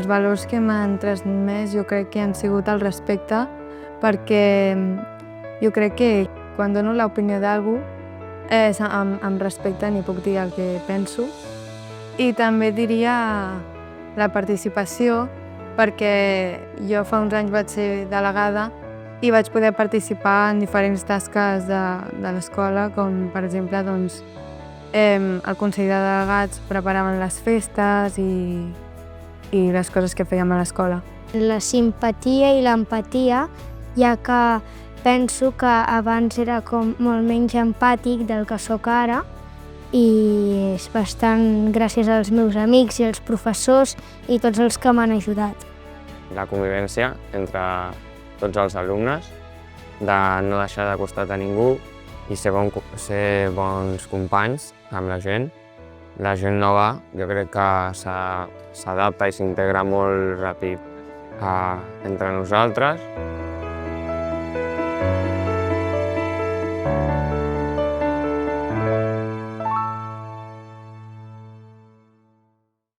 Els valors que m'han transmès jo crec que han sigut el respecte, perquè jo crec que quan dono l'opinió d'algú és amb respecte i puc dir el que penso. I també diria la participació, perquè jo fa uns anys vaig ser delegada i vaig poder participar en diferents tasques de l'escola, com per exemple el Consell de Delegats preparaven les festes i les coses que fèiem a l'escola. La simpatia i l'empatia, ja que penso que abans era com molt menys empàtic del que sóc ara, i és bastant gràcies als meus amics i als professors i tots els que m'han ajudat. La convivència entre tots els alumnes, de no deixar de costat a ningú i ser bons companys amb la gent. La gent nova jo crec que s'adapta i s'integra molt ràpid entre nosaltres.